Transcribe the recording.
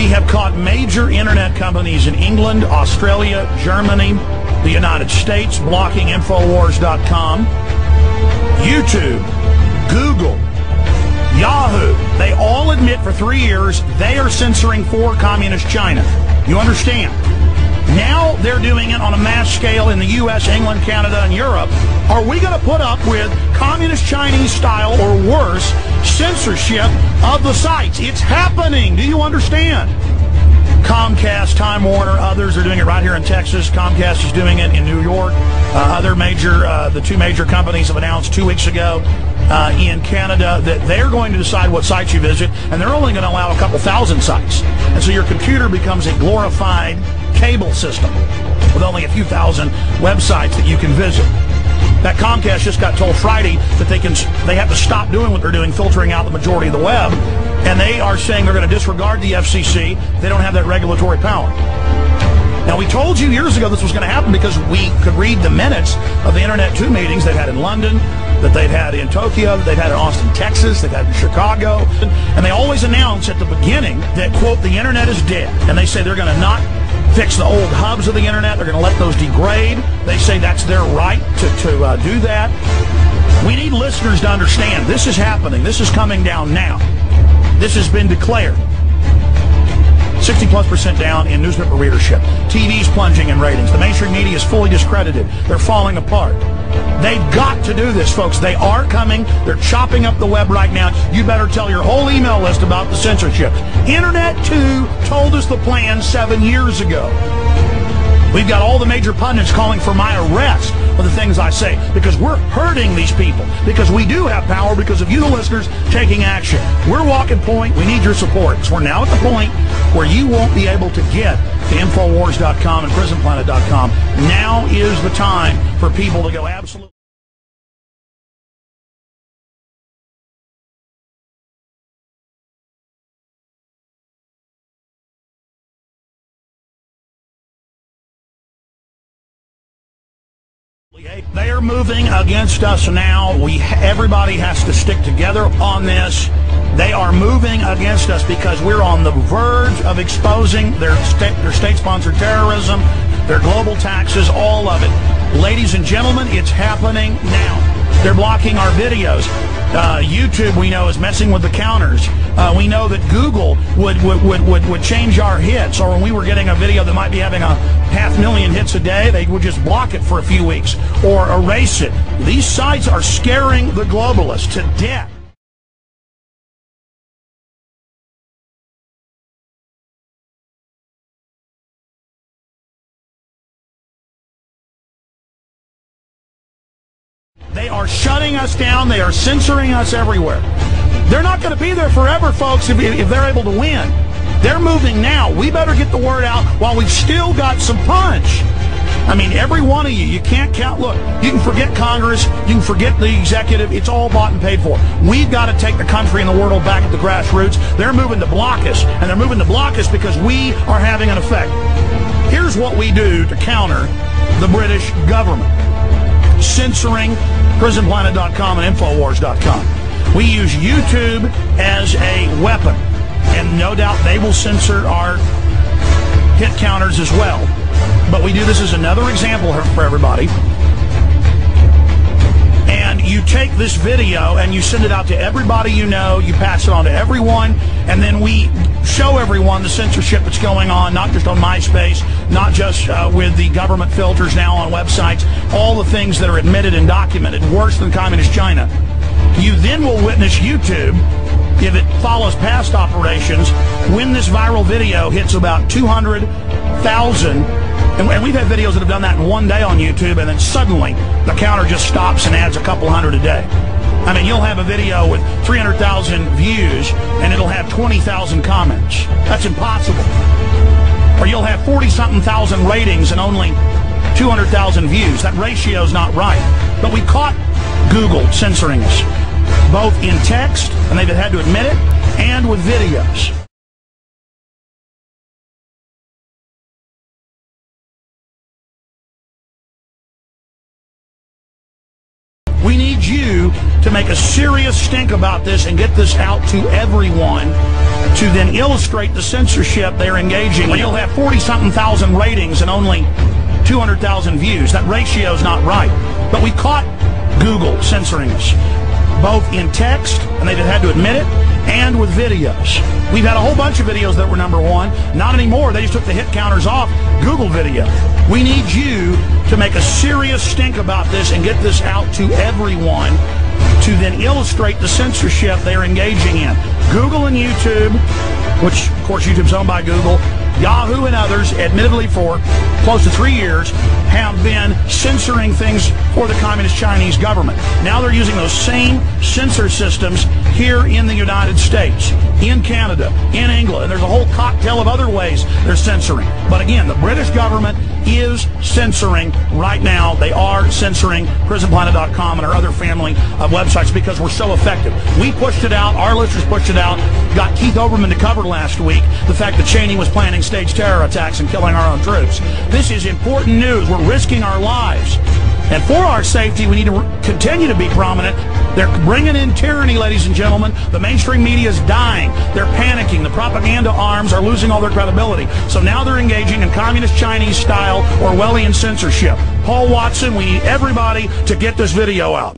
We have caught major internet companies in England, Australia, Germany, the United States blocking Infowars.com, YouTube, Google, Yahoo. They all admit for 3 years they are censoring for Communist China. You understand? Now they're doing it on a mass scale in the U.S., England, Canada, and Europe. Are we going to put up with Communist Chinese style or worse censorship of the sites? It's happening. Do you understand? Comcast, Time Warner, others are doing it right here in Texas. Comcast is doing it in New York. The two major companies have announced 2 weeks ago in Canada that they're going to decide what sites you visit, and they're only going to allow a couple thousand sites. And so your computer becomes a glorified cable system with only a few thousand websites that you can visit. That Comcast just got told Friday that they have to stop doing what they're doing, filtering out the majority of the web, and they are saying they're going to disregard the FCC. They don't have that regulatory power. Now, we told you years ago this was going to happen because we could read the minutes of the Internet 2 meetings they've had in London, that they've had in Tokyo, that they've had in Austin, Texas, they've had in Chicago. And they always announce at the beginning that, quote, the Internet is dead. And they say they're going to not fix the old hubs of the Internet. They're going to let those degrade. They say that's their right to do that. We need listeners to understand this is happening. This is coming down now. This has been declared. 60+% down in newspaper readership. TV's plunging in ratings. The mainstream media is fully discredited. They're falling apart. They've got to do this, folks. They are coming. They're chopping up the web right now. You better tell your whole email list about the censorship. Internet 2 told us the plan 7 years ago. We've got all the major pundits calling for my arrest for the things I say, because we're hurting these people, because we do have power, because of you, the listeners, taking action. We're walking point. We need your support. So we're now at the point where you won't be able to get to Infowars.com and PrisonPlanet.com. Now is the time for people to go absolutely. They are moving against us now. Everybody has to stick together on this. They are moving against us because we're on the verge of exposing their state-sponsored terrorism, their global taxes, all of it. Ladies and gentlemen, it's happening now. They're blocking our videos. YouTube, we know, is messing with the counters. We know that Google would change our hits, or when we were getting a video that might be having 500,000 hits a day, they would just block it for a few weeks or erase it. These sites are scaring the globalists to death. They are shutting us down. They are censoring us everywhere. They're not going to be there forever, folks, if they're able to win. They're moving now. We better get the word out while we've still got some punch. I mean, every one of you can't count. Look, you can forget Congress. You can forget the executive. It's all bought and paid for. We've got to take the country and the world back at the grassroots. They're moving to block us, and they're moving to block us because we are having an effect. Here's what we do to counter the British government. Censoring PrisonPlanet.com and Infowars.com. We use YouTube as a weapon, and no doubt they will censor our hit counters as well. But we do this as another example for everybody. And you take this video and you send it out to everybody you know, you pass it on to everyone, and then we show everyone the censorship that's going on, not just on MySpace, not just with the government filters now on websites, all the things that are admitted and documented, worse than Communist China. You then will witness YouTube, if it follows past operations, when this viral video hits about 200,000, and we've had videos that have done that in one day on YouTube, and then suddenly the counter just stops and adds a couple hundred a day. I mean, you'll have a video with 300,000 views, and it'll have 20,000 comments. That's impossible. Or you'll have 40-something thousand ratings and only 200,000 views. That ratio's not right. But we caught Google censoring us, both in text, and they've had to admit it, and with videos. We need you to make a serious stink about this and get this out to everyone to then illustrate the censorship they're engaging in. You'll have 40-something thousand ratings and only 200,000 views. That ratio is not right. But we caught Google censoring us, both in text, and they've had to admit it, and with videos. We've had a whole bunch of videos that were #1. Not anymore. They just took the hit counters off Google video. We need you to make a serious stink about this and get this out to everyone to then illustrate the censorship they're engaging in. Google and YouTube, which, of course, YouTube's owned by Google, Yahoo and others, admittedly for close to 3 years, have been censoring things for the Communist Chinese government. Now they're using those same censor systems here in the United States, in Canada, in England, and there's a whole cocktail of other ways they're censoring. But again, the British government is censoring right now. They are censoring PrisonPlanet.com and our other family of websites because we're so effective. We pushed it out. Our listeners pushed it out. Got Keith Olbermann to cover last week the fact that Cheney was planning staged terror attacks and killing our own troops. This is important news. We're risking our lives. And for our safety, we need to continue to be prominent. They're bringing in tyranny, ladies and gentlemen. The mainstream media is dying. They're panicking. The propaganda arms are losing all their credibility. So now they're engaging in communist Chinese-style Orwellian censorship. Paul Watson, we need everybody to get this video out.